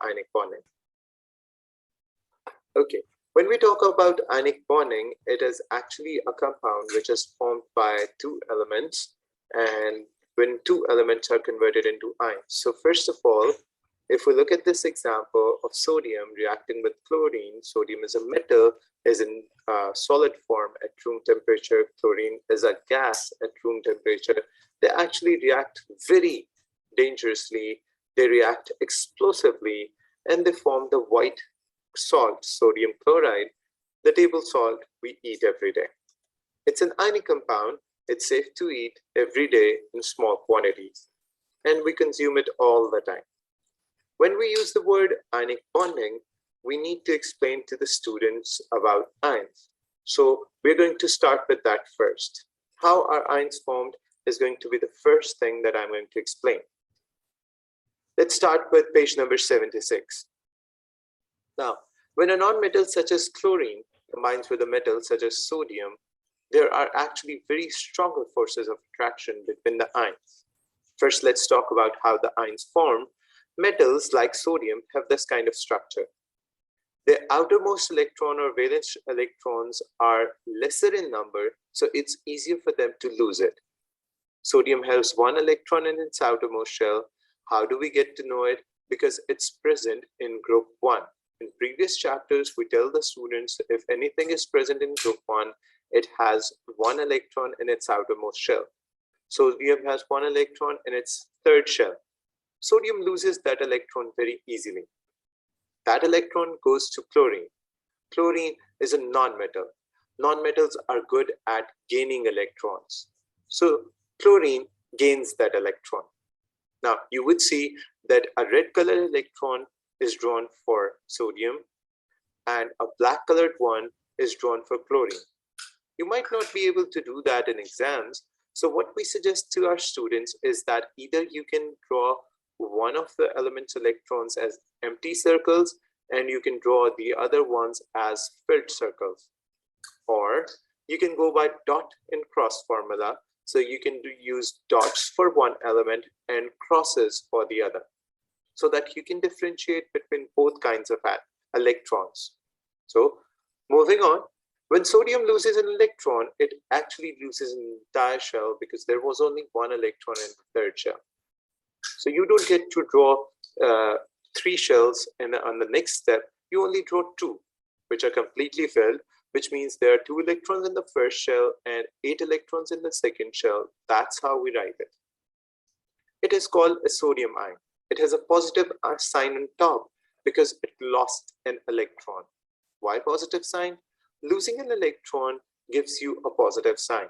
ionic bonding. Okay, when we talk about ionic bonding, it is actually a compound which is formed by two elements, and when two elements are converted into ions. So first of all, if we look at this example of sodium reacting with chlorine, sodium is a metal, is in solid form at room temperature, chlorine is a gas at room temperature. They actually react very dangerously, they react explosively, and they form the white salt, sodium chloride, the table salt we eat every day. It's an ionic compound, it's safe to eat every day in small quantities, and we consume it all the time. When we use the word ionic bonding, we need to explain to the students about ions. So we're going to start with that first. How are ions formed is going to be the first thing that I'm going to explain. Let's start with page number 76. Now, when a nonmetal such as chlorine combines with a metal such as sodium, there are actually very stronger forces of attraction between the ions. First, let's talk about how the ions form. Metals like sodium have this kind of structure. The outermost electron or valence electrons are lesser in number, so it's easier for them to lose it. Sodium has one electron in its outermost shell. How do we get to know it? Because it's present in group 1. In previous chapters, we tell the students if anything is present in group 1, it has one electron in its outermost shell. Sodium has one electron in its third shell. Sodium loses that electron very easily. That electron goes to chlorine. Chlorine is a nonmetal. Nonmetals are good at gaining electrons. So chlorine gains that electron. Now you would see that a red colored electron is drawn for sodium and a black colored one is drawn for chlorine. You might not be able to do that in exams. So what we suggest to our students is that either you can draw one of the element's electrons as empty circles and you can draw the other ones as filled circles, or you can go by dot and cross formula. So you can use dots for one element and crosses for the other, so that you can differentiate between both kinds of electrons. So moving on, when sodium loses an electron, it actually loses an entire shell because there was only one electron in the third shell. So you don't get to draw 3 shells, and on the next step, you only draw 2, which are completely filled, which means there are 2 electrons in the first shell and 8 electrons in the second shell. That's how we write it. It is called a sodium ion. It has a positive sign on top because it lost an electron. Why positive sign? Losing an electron gives you a positive sign.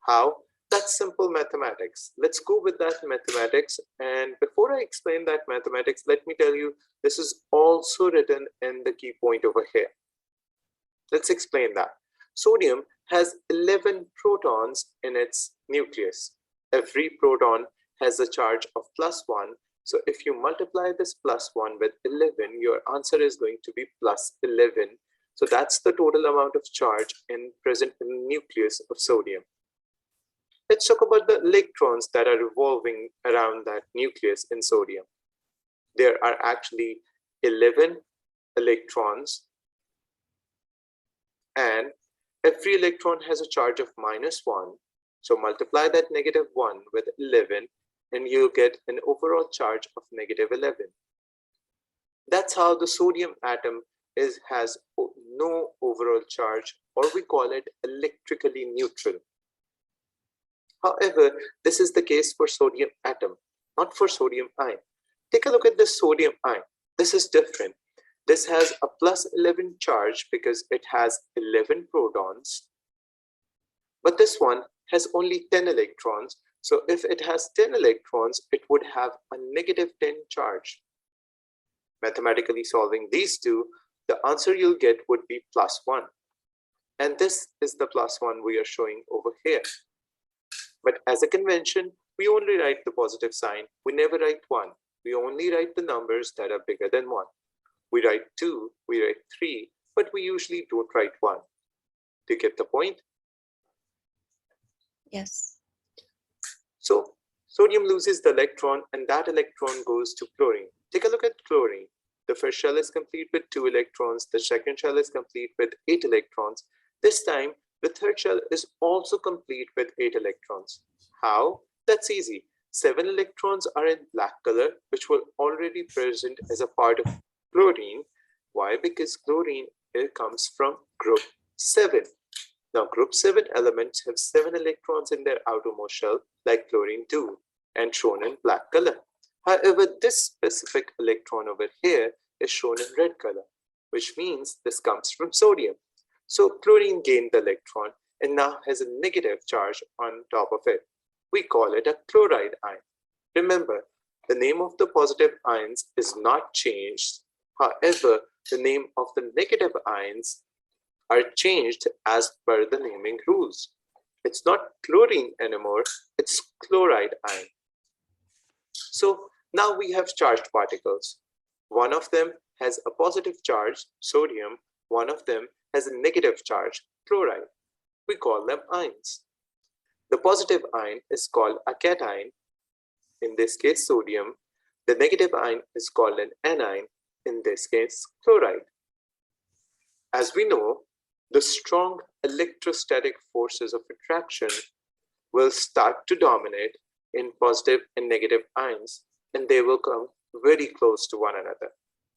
How? That's simple mathematics. Let's go with that mathematics. And before I explain that mathematics, let me tell you, this is also written in the key point over here. Let's explain that. Sodium has 11 protons in its nucleus. Every proton has a charge of +1. So if you multiply this +1 with 11, your answer is going to be +11. So that's the total amount of charge present in the nucleus of sodium. Let's talk about the electrons that are revolving around that nucleus in sodium. There are actually 11 electrons, and every electron has a charge of -1. So multiply that -1 with 11 and you get an overall charge of -11. That's how the sodium atom has no overall charge, or we call it electrically neutral. However, this is the case for sodium atom, not for sodium ion. Take a look at the sodium ion. This is different. This has a +11 charge because it has 11 protons. But this one has only 10 electrons. So if it has 10 electrons, it would have a -10 charge. Mathematically solving these two, the answer you'll get would be +1. And this is the +1 we are showing over here. But as a convention, we only write the positive sign. We never write 1. We only write the numbers that are bigger than 1. We write 2, we write 3, but we usually don't write 1. Do you get the point? Yes. So sodium loses the electron and that electron goes to chlorine. Take a look at chlorine. The first shell is complete with 2 electrons. The second shell is complete with 8 electrons. This time, the third shell is also complete with 8 electrons. How? That's easy. 7 electrons are in black color, which were already present as a part of chlorine. Why? Because chlorine comes from group 7. Now, group 7 elements have 7 electrons in their outermost shell, like chlorine 2, and shown in black color. However, this specific electron over here is shown in red color, which means this comes from sodium. So chlorine gained the electron and now has a negative charge on top of it. We call it a chloride ion. Remember, the name of the positive ions is not changed. However, the name of the negative ions are changed as per the naming rules. It's not chlorine anymore, it's chloride ion. So now we have charged particles. One of them has a positive charge, sodium. One of them has a negative charge, chloride. We call them ions. The positive ion is called a cation, in this case sodium. The negative ion is called an anion, in this case chloride. As we know, the strong electrostatic forces of attraction will start to dominate in positive and negative ions, and they will come very close to one another.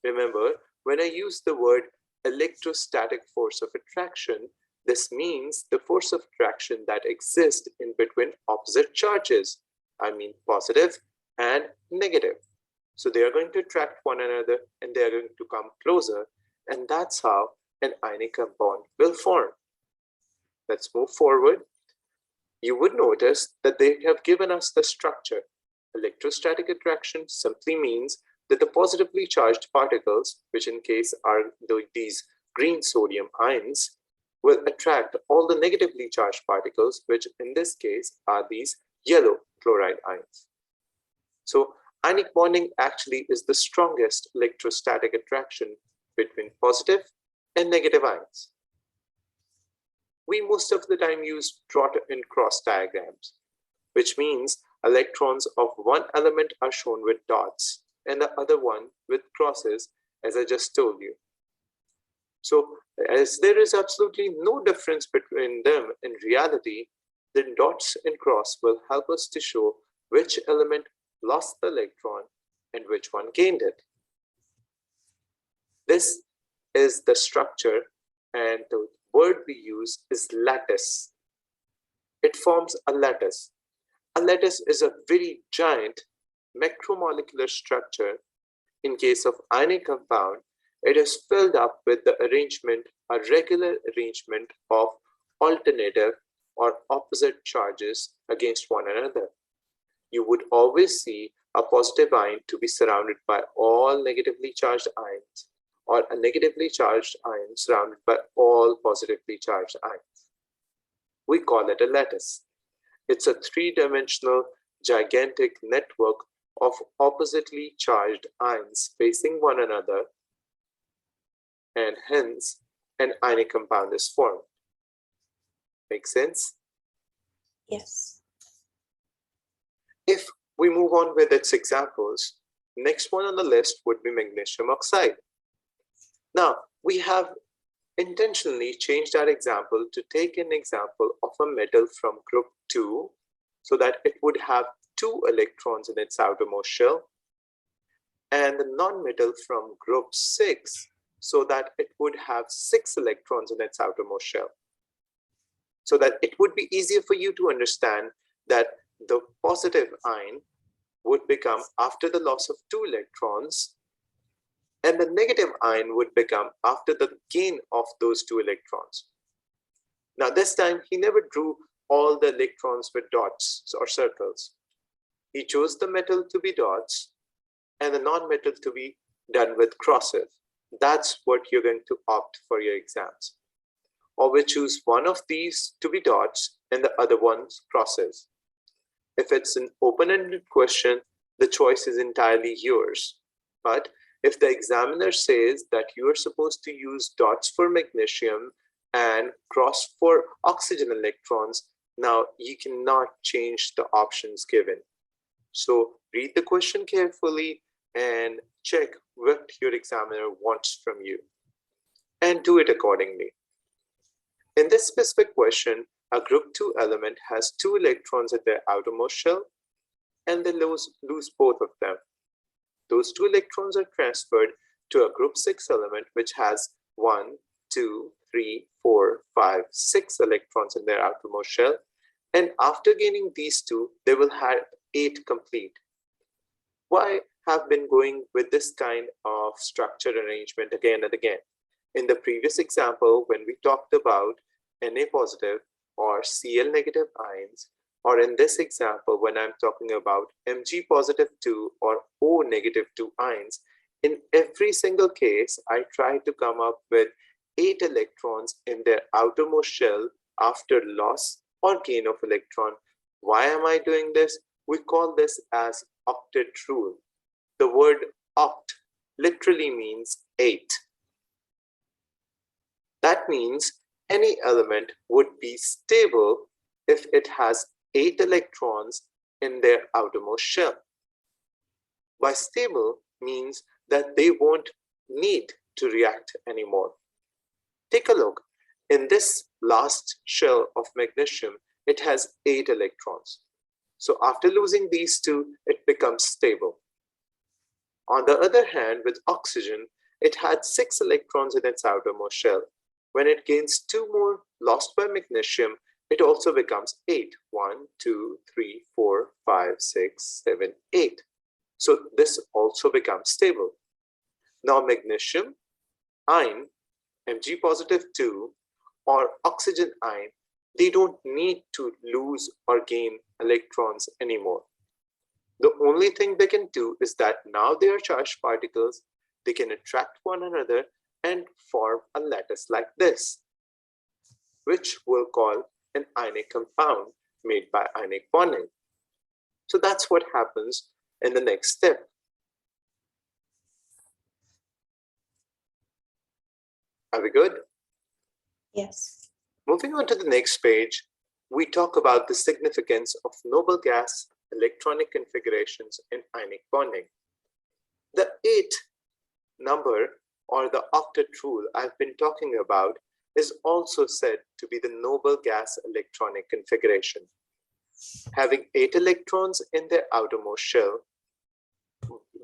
Remember, when I use the word electrostatic force of attraction, this means the force of attraction that exists in between opposite charges. I mean positive and negative. So they are going to attract one another and they are going to come closer, and that's how an ionic compound will form. Let's move forward. You would notice that they have given us the structure. Electrostatic attraction simply means that the positively charged particles, which in case are these green sodium ions, will attract all the negatively charged particles, which in this case are these yellow chloride ions. So ionic bonding actually is the strongest electrostatic attraction between positive and negative ions. We most of the time use dot and cross diagrams, which means electrons of one element are shown with dots and the other one with crosses, as I just told you. So as there is absolutely no difference between them in reality, the dots and cross will help us to show which element lost the electron and which one gained it. This is the structure, and the word we use is lattice. It forms a lattice. A lattice is a very giant macromolecular structure. In case of ionic compound, it is filled up with the arrangement, a regular arrangement of alternative or opposite charges against one another. You would always see a positive ion to be surrounded by all negatively charged ions, or a negatively charged ion surrounded by all positively charged ions. We call it a lattice. It's a three-dimensional gigantic network of oppositely charged ions facing one another, and hence an ionic compound is formed. Make sense? Yes. If we move on with its examples, next one on the list would be magnesium oxide. Now, we have intentionally changed our example to take an example of a metal from group 2 so that it would have 2 electrons in its outermost shell, and the non-metal from group 6 so that it would have 6 electrons in its outermost shell. So that it would be easier for you to understand that the positive ion would become after the loss of 2 electrons, and the negative ion would become after the gain of those 2 electrons. Now this time he never drew all the electrons with dots or circles. He chose the metal to be dots and the non-metal to be done with crosses. That's what you're going to opt for your exams. Or we choose one of these to be dots and the other ones crosses. If it's an open-ended question, the choice is entirely yours. But if the examiner says that you are supposed to use dots for magnesium and cross for oxygen electrons, now you cannot change the options given. So read the question carefully and check what your examiner wants from you and do it accordingly. In this specific question, a group 2 element has 2 electrons at their outermost shell and they lose both of them. Those 2 electrons are transferred to a group 6 element which has 1, 2, 3, 4, 5, 6 electrons in their outermost shell, and after gaining these 2, they will have 8 complete. Why have been going with this kind of structured arrangement again and again? In the previous example, when we talked about Na positive or Cl negative ions, or in this example, when I'm talking about Mg positive 2 or O negative 2 ions, in every single case, I try to come up with 8 electrons in their outermost shell after loss or gain of electron. Why am I doing this? We call this as octet rule. The word oct literally means 8. That means any element would be stable if it has 8 electrons in their outermost shell. By stable means that they won't need to react anymore. Take a look. In this last shell of magnesium, it has 8 electrons. So after losing these 2, it becomes stable. On the other hand, with oxygen, it had 6 electrons in its outermost shell. When it gains 2 more lost by magnesium, it also becomes 8. 1, 2, 3, 4, 5, 6, 7, 8. So this also becomes stable. Now magnesium ion, Mg positive 2, or oxygen ion, they don't need to lose or gain electrons anymore. The only thing they can do is that now they are charged particles, they can attract one another and form a lattice like this, which we'll call an ionic compound made by ionic bonding. So that's what happens in the next step. Are we good? Yes. Moving on to the next page, we talk about the significance of noble gas electronic configurations in ionic bonding. The 8 number, or the octet rule I've been talking about, is also said to be the noble gas electronic configuration. Having 8 electrons in their outermost shell,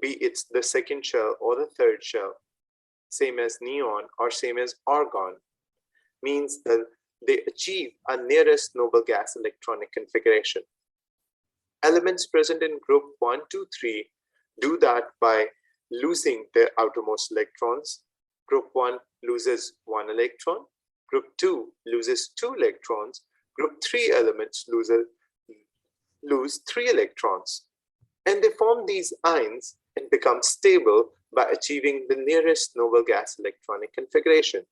be it the second shell or the third shell, same as neon or same as argon, means that they achieve a nearest noble gas electronic configuration. Elements present in group 1, 2, 3 do that by losing their outermost electrons. Group 1 loses 1 electron. Group 2 loses 2 electrons. Group 3 elements lose 3 electrons. And they form these ions and become stable by achieving the nearest noble gas electronic configuration.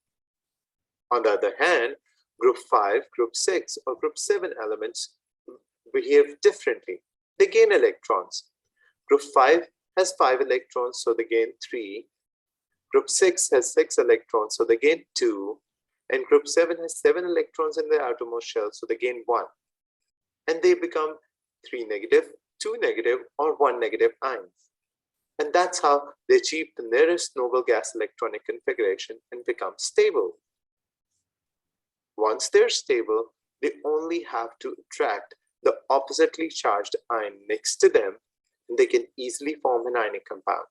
On the other hand, group 5, group 6, or group 7 elements behave differently. They gain electrons. Group 5 has 5 electrons, so they gain 3. Group 6 has 6 electrons, so they gain 2. And group 7 has 7 electrons in their outermost shell, so they gain 1. And they become 3 negative, 2 negative, or 1 negative ions. And that's how they achieve the nearest noble gas electronic configuration and become stable. Once they're stable, they only have to attract the oppositely charged ion next to them, and they can easily form an ionic compound.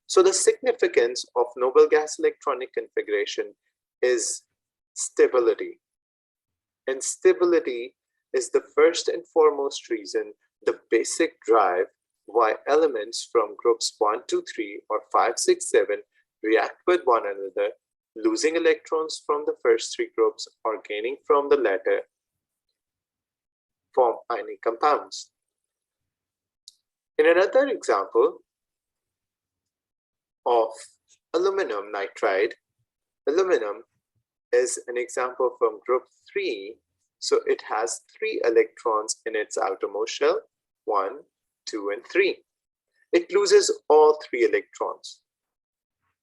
So the significance of noble gas electronic configuration is stability. And stability is the first and foremost reason, the basic drive why elements from groups 1, 2, 3, or 5, 6, 7 react with one another, losing electrons from the first 3 groups or gaining from the latter, form ionic compounds. In another example of aluminum nitride, aluminum is an example from group 3. So it has 3 electrons in its outermost shell, 1, 2, and 3. It loses all 3 electrons.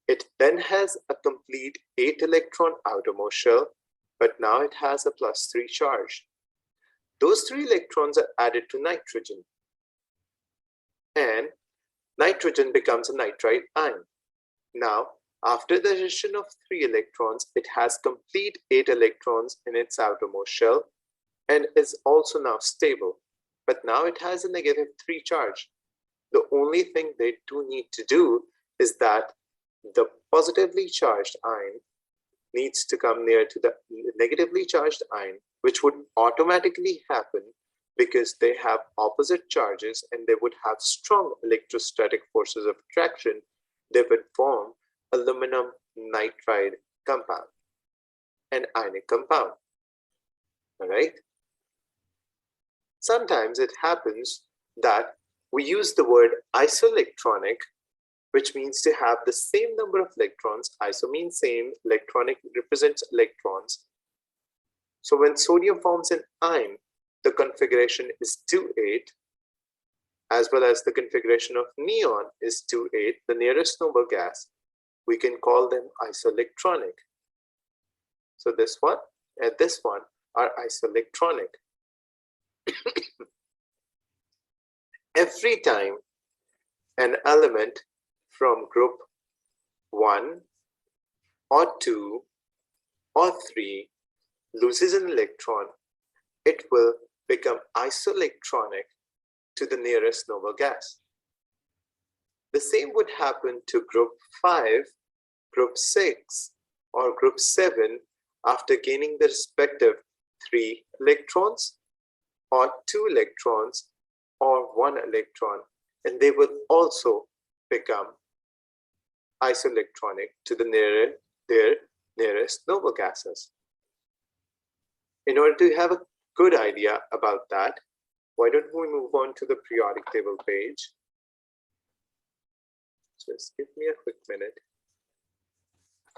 It then has a complete 8 electron outermost shell, but now it has a +3 charge. Those 3 electrons are added to nitrogen. And nitrogen becomes a nitride ion. Now, after the addition of 3 electrons, it has complete 8 electrons in its outermost shell and is also now stable. But now it has a -3 charge. The only thing they do need to do is that the positively charged ion needs to come near to the negatively charged ion, which would automatically happen because they have opposite charges and they would have strong electrostatic forces of attraction. They would form aluminum nitride compound, an ionic compound. All right. Sometimes it happens that we use the word isoelectronic, which means to have the same number of electrons. Iso means same, electronic represents electrons. So when sodium forms an ion, the configuration is 2,8, as well as the configuration of neon is 2,8, the nearest noble gas. We can call them isoelectronic. So this one and this one are isoelectronic. Every time an element from group 1 or 2 or 3 loses an electron, it will become isoelectronic to the nearest noble gas. The same would happen to group 5, group 6, or group 7 after gaining the respective 3 electrons or 2 electrons or 1 electron, and they will also become isoelectronic to the their nearest noble gases. In order to have a good idea about that, why don't we move on to the periodic table page? Just give me a quick minute.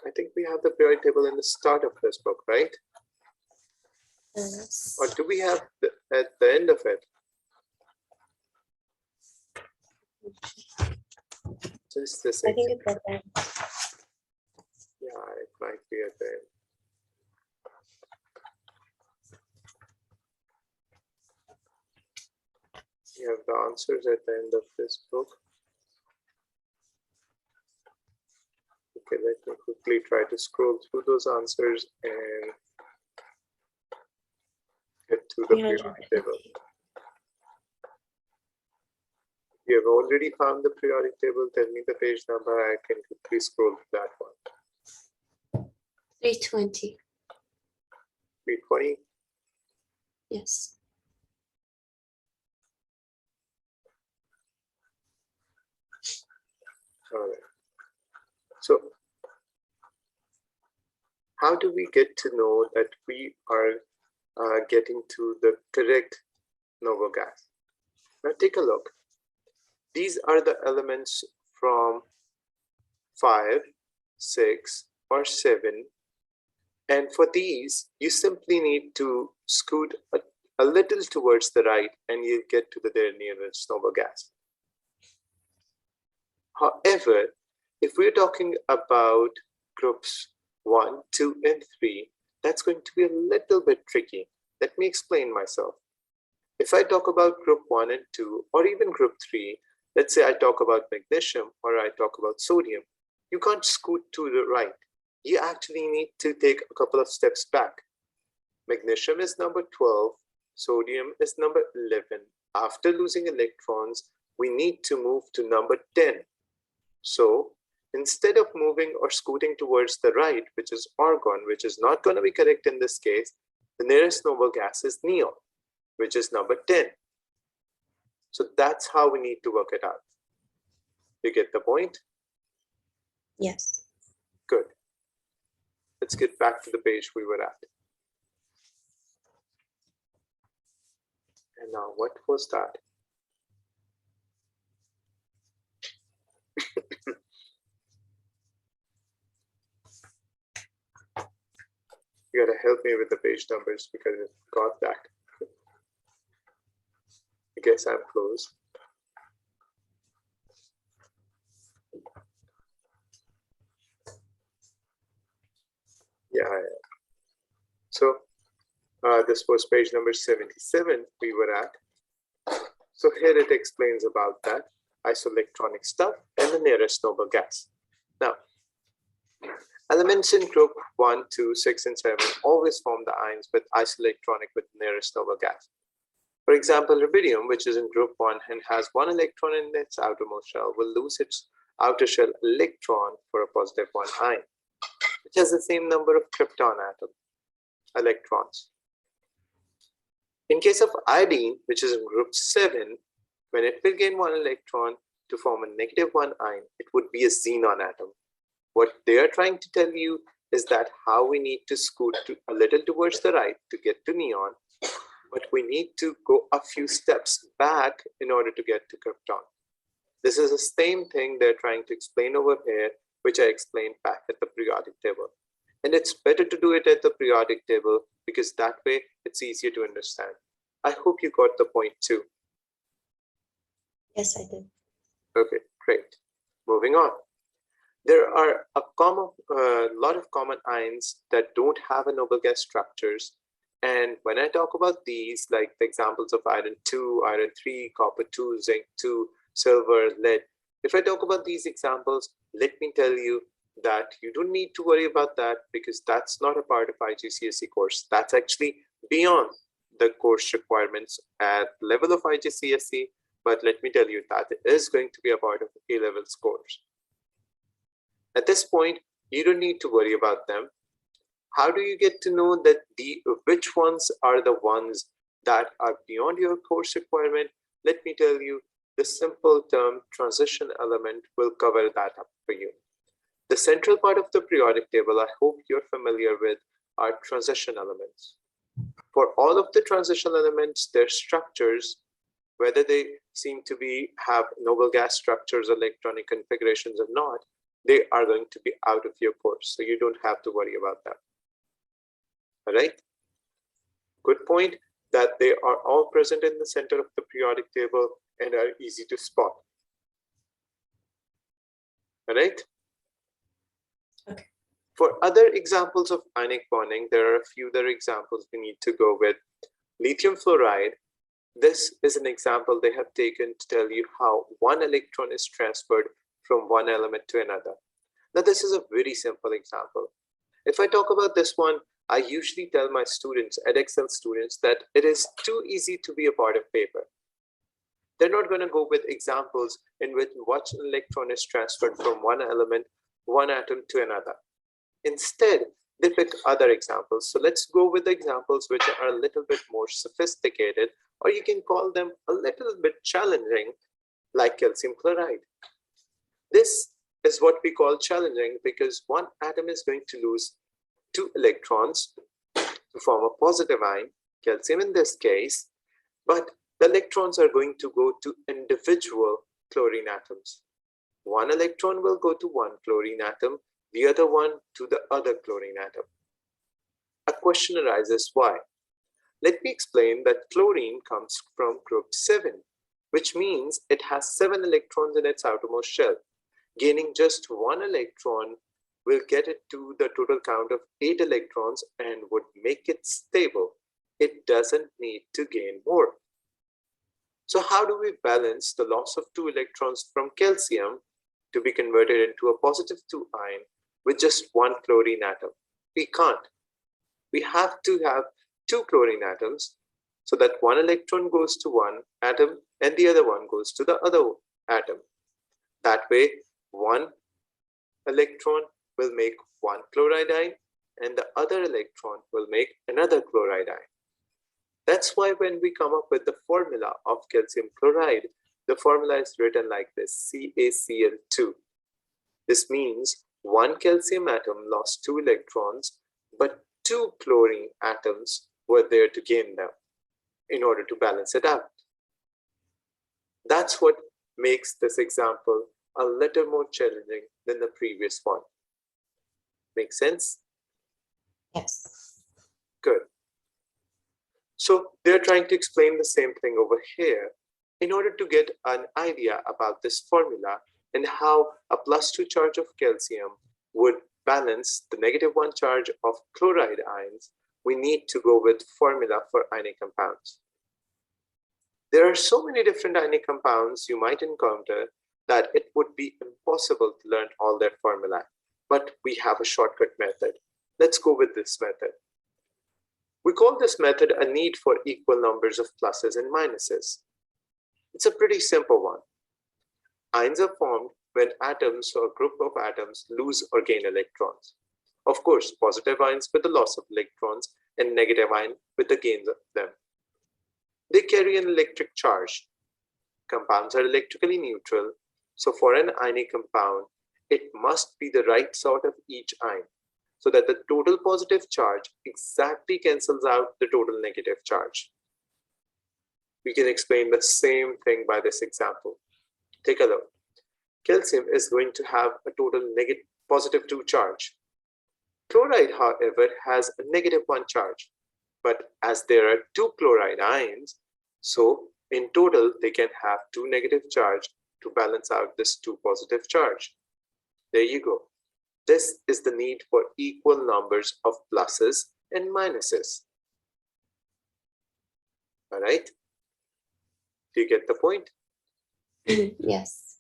I think we have the periodic table in the start of this book, right? Yes. Or do we have at the end of it? Just a I second. think it's okay. Yeah, it might be at the end. You have the answers at the end of this book. Okay, let me quickly try to scroll through those answers and get to the periodic table. You have already found the periodic table. Tell me the page number. I can quickly scroll to that one. 320. 320. Yes. All right. So, how do we get to know that we are getting to the correct noble gas? Now take a look. These are the elements from 5, 6, or 7. And for these, you simply need to scoot a little towards the right and you get to their nearest noble gas. However, if we're talking about groups 1, 2, and 3, that's going to be a little bit tricky. Let me explain myself. If I talk about group 1 and 2, or even group 3, let's say I talk about magnesium or I talk about sodium, you can't scoot to the right. You actually need to take a couple of steps back. Magnesium is number 12, sodium is number 11. After losing electrons, we need to move to number 10. So instead of moving or scooting towards the right, which is argon, which is not going to be correct in this case, the nearest noble gas is neon, which is number 10. So that's how we need to work it out. You get the point? Yes. Good. Let's get back to the page we were at. And now, what was that? You gotta help me with the page numbers because I got that. I guess I'm close. Yeah. So this was page number 77 we were at. So here it explains about that. isoelectronic stuff, and the nearest noble gas. Now, elements in group 1, 2, 6, and 7 always form the ions with isoelectronic with nearest noble gas. For example, rubidium, which is in group 1 and has 1 electron in its outermost shell, will lose its outer shell electron for a positive 1 ion, which has the same number of krypton electrons. In case of iodine, which is in group 7, when it will gain 1 electron to form a negative 1 ion, it would be a xenon atom. What they are trying to tell you is that how we need to scoot a little towards the right to get to neon, but we need to go a few steps back in order to get to krypton. This is the same thing they're trying to explain over here, which I explained back at the periodic table. And it's better to do it at the periodic table because that way it's easier to understand. I hope you got the point too. Yes, I did. Okay, great. Moving on. There are a lot of common ions that don't have a noble gas structures. And when I talk about these, like the examples of iron 2, iron 3, copper 2, zinc 2, silver, lead, if I talk about these examples, let me tell you that you don't need to worry about that because that's not a part of IGCSE course. That's actually beyond the course requirements at the level of IGCSE, but let me tell you that it is going to be a part of A-levels course. At this point, you don't need to worry about them. How do you get to know that which ones are the ones that are beyond your course requirement? Let me tell you, the simple term transition element will cover that up for you. The central part of the periodic table, I hope you're familiar with, are transition elements. For all of the transition elements, their structures, whether they seem to have noble gas structures, electronic configurations or not, they are going to be out of your course. So you don't have to worry about that. All right. Good point that they are all present in the center of the periodic table and are easy to spot. All right. Okay. For other examples of ionic bonding, there are a few other examples we need to go with. Lithium fluoride. This is an example they have taken to tell you how 1 electron is transferred from one element to another. Now, this is a very simple example. If I talk about this one, I usually tell my students, Edexcel students, that it is too easy to be a part of paper. They're not going to go with examples in which one electron is transferred from one element, one atom to another. Instead, they pick other examples. So let's go with the examples which are a little bit more sophisticated, or you can call them a little bit challenging, like calcium chloride. This is what we call challenging because one atom is going to lose 2 electrons to form a positive ion, calcium in this case, but the electrons are going to go to individual chlorine atoms. 1 electron will go to one chlorine atom, the other one to the other chlorine atom. A question arises, why? Let me explain that chlorine comes from group 7, which means it has 7 electrons in its outermost shell. Gaining just 1 electron will get it to the total count of 8 electrons and would make it stable. It doesn't need to gain more. So how do we balance the loss of 2 electrons from calcium to be converted into a positive 2 ion with just 1 chlorine atom? We can't. We have to have 2 chlorine atoms so that 1 electron goes to one atom and the other one goes to the other atom. That way, 1 electron will make 1 chloride ion and the other electron will make another chloride ion. That's why when we come up with the formula of calcium chloride, the formula is written like this, CaCl2. This means 1 calcium atom lost 2 electrons, but 2 chlorine atoms were there to gain them in order to balance it out. That's what makes this example a little more challenging than the previous one. Make sense? Yes. Good. So they're trying to explain the same thing over here in order to get an idea about this formula and how a +2 charge of calcium would balance the -1 charge of chloride ions. We need to go with formula for ionic compounds. There are so many different ionic compounds you might encounter that it would be impossible to learn all their formulae. But we have a shortcut method. Let's go with this method. We call this method a need for equal numbers of pluses and minuses. It's a pretty simple one. Ions are formed when atoms or group of atoms lose or gain electrons. Of course, positive ions with the loss of electrons and negative ions with the gains of them. They carry an electric charge. Compounds are electrically neutral, so for an ionic compound, it must be the right sort of each ion, so that the total positive charge exactly cancels out the total negative charge. We can explain the same thing by this example. Take a look. Calcium is going to have a total positive 2 charge. Chloride, however, has a negative 1 charge. But as there are 2 chloride ions, so in total they can have 2 negative charge to balance out this 2 positive charge. There you go. This is the need for equal numbers of pluses and minuses. All right? Do you get the point? Yes.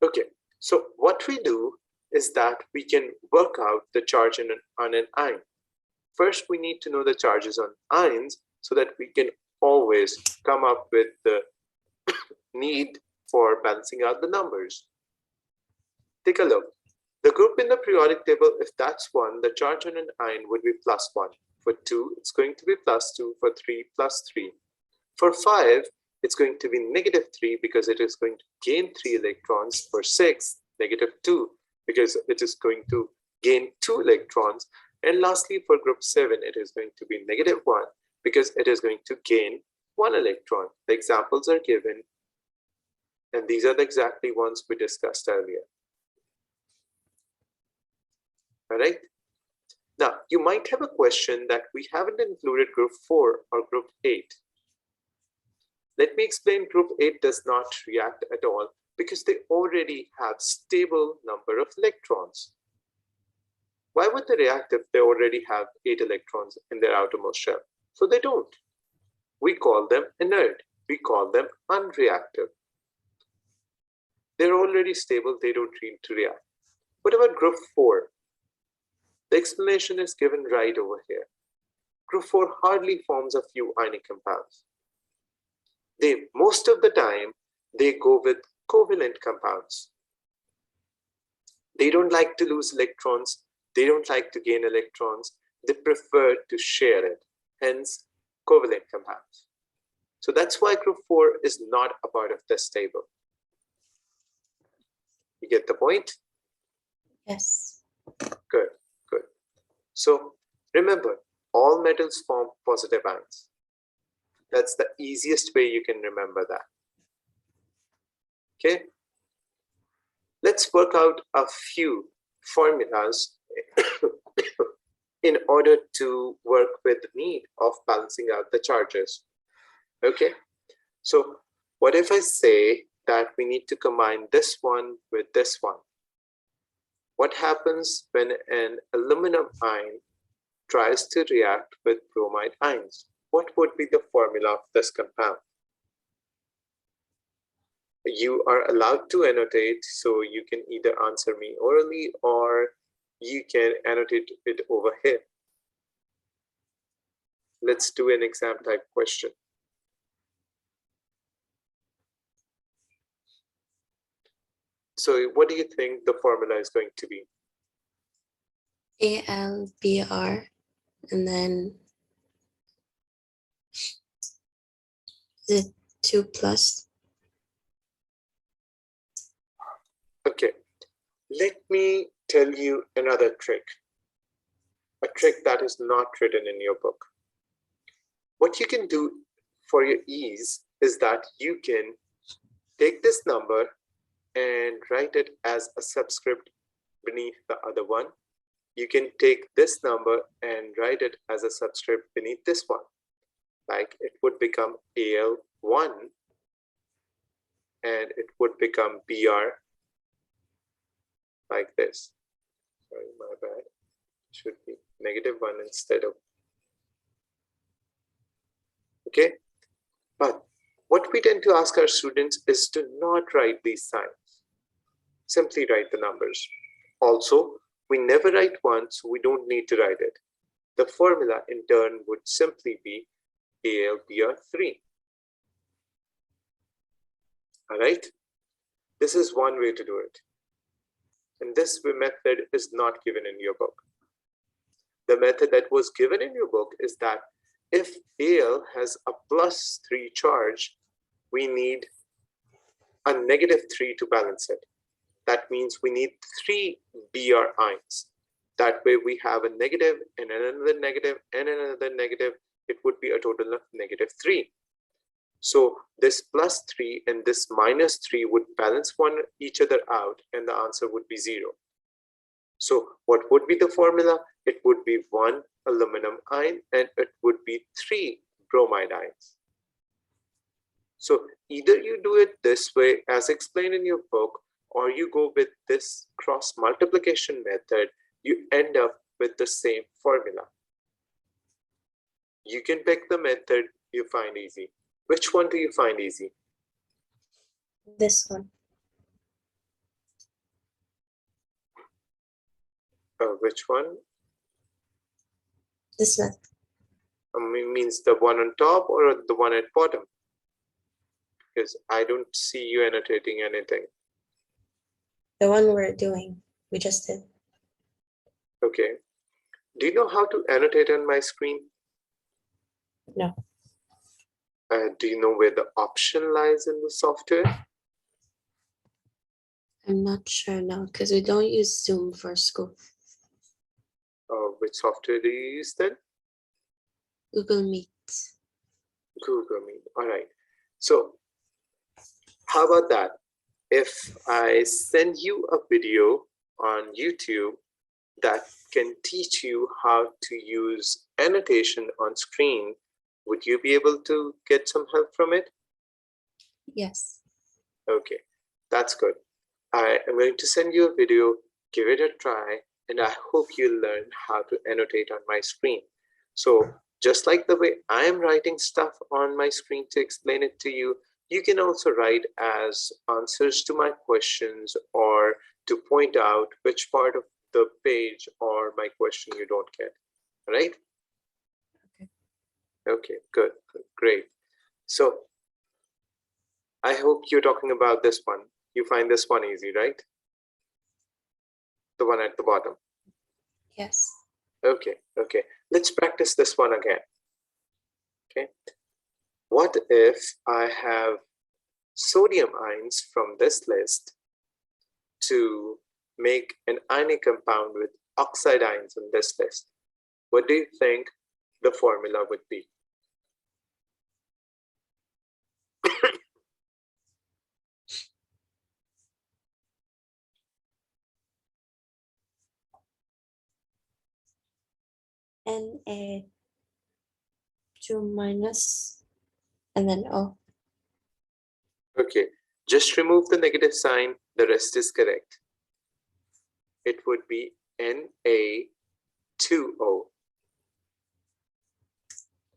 Okay, so what we do is that we can work out the charge on an ion. First, we need to know the charges on ions so that we can always come up with the need for balancing out the numbers. Take a look. The group in the periodic table, if that's 1, the charge on an ion would be +1. For 2, it's going to be +2. For 3, +3. For 5, it's going to be -3 because it is going to gain 3 electrons. For 6, -2 because it is going to gain 2 electrons. And lastly, for group 7, it is going to be -1 because it is going to gain 1 electron. The examples are given, and these are the exactly ones we discussed earlier. All right. Now, you might have a question that we haven't included group 4 or group 8. Let me explain. Group 8 does not react at all because they already have stable number of electrons. Why would they react if they already have 8 electrons in their outermost shell? So they don't. We call them inert. We call them unreactive. They're already stable. They don't need to react. What about group 4? The explanation is given right over here. Group 4 hardly forms a few ionic compounds. Most of the time, they go with covalent compounds. They don't like to lose electrons. They don't like to gain electrons. They prefer to share it, hence covalent compounds. So that's why group 4 is not a part of this table. You get the point? Yes. Good, good. So remember, all metals form positive ions. That's the easiest way you can remember that. Okay? Let's work out a few formulas in order to work with the need of balancing out the charges. Okay? So what if I say that we need to combine this one with this one? What happens when an aluminum ion tries to react with bromide ions? What would be the formula of this compound? You are allowed to annotate, so you can either answer me orally or you can annotate it over here. Let's do an exam type question. So what do you think the formula is going to be? AlBr, and then the 2 plus. Okay, let me tell you another trick. A trick that is not written in your book. What you can do for your ease is that you can take this number and write it as a subscript beneath the other one. You can take this number and write it as a subscript beneath this one. Like it would become Al1 and it would become Br like this. Sorry, my bad. It should be -1 instead of. Okay, but What we tend to ask our students is to not write these signs. Simply write the numbers. Also, we never write one, so we don't need to write it. The formula in turn would simply be AlBr3. All right? This is one way to do it. And this method is not given in your book. The method that was given in your book is that if Al has a +3 charge, we need a -3 to balance it. That means we need 3 Br ions. That way we have a negative and another negative and another negative. It would be a total of -3. So this +3 and this -3 would balance each other out, and the answer would be 0. So what would be the formula? It would be 1 aluminum ion and it would be 3 bromide ions. So either you do it this way as explained in your book, or you go with this cross multiplication method, you end up with the same formula. You can pick the method you find easy. Which one do you find easy? This one. Which one? This one. Means the one on top or the one at bottom? Because I don't see you annotating anything. The one we're doing. We just did. Okay. Do you know how to annotate on my screen? No. Do you know where the option lies in the software? I'm not sure now because we don't use Zoom for school. Which software do you use then? Google Meet. Google Meet. All right. So how about that? If I send you a video on YouTube that can teach you how to use annotation on screen, would you be able to get some help from it? Yes. Okay, that's good. I am going to send you a video, give it a try, and I hope you learn how to annotate on my screen. So just like the way I am writing stuff on my screen to explain it to you, you can also write as answers to my questions or to point out which part of the page or my question you don't get, right? Okay. Okay, good, great. So I hope you're talking about this one. You find this one easy, right? The one at the bottom. Yes. Okay, okay. Let's practice this one again. Okay. What if I have sodium ions from this list to make an ionic compound with oxide ions on this list? What do you think the formula would be? Na2 minus and then O. Okay, just remove the negative sign, the rest is correct. It would be Na2O,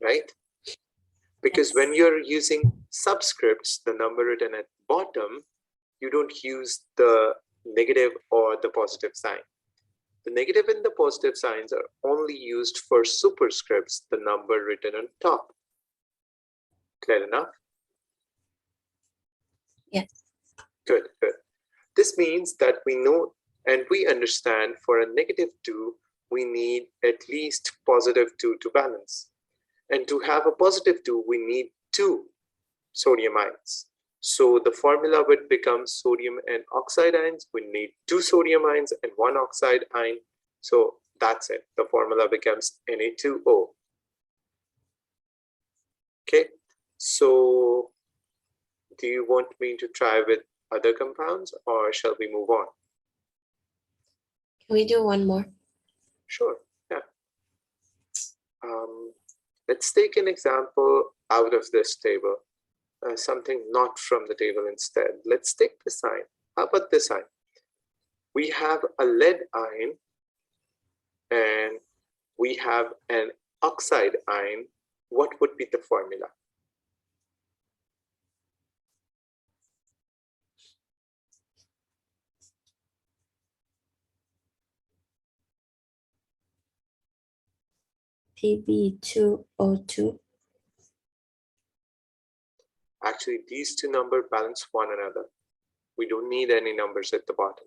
right? Because when you're using subscripts, the number written at bottom, you don't use the negative or the positive sign. The negative and the positive signs are only used for superscripts, the number written on top. Clear enough? Yes. Good, good. This means that we know and we understand for a -2, we need at least +2 to balance. And to have a +2, we need 2 sodium ions. So the formula would become sodium and oxide ions. We need 2 sodium ions and 1 oxide ion. So that's it. The formula becomes Na2O. Okay. So do you want me to try with other compounds or shall we move on? Can we do one more? Sure. Yeah. Let's take an example out of this table. Something not from the table instead. Let's take the sign. How about this sign? We have a lead ion and we have an oxide ion. What would be the formula? Pb2O2. Actually, these two numbers balance one another. We don't need any numbers at the bottom.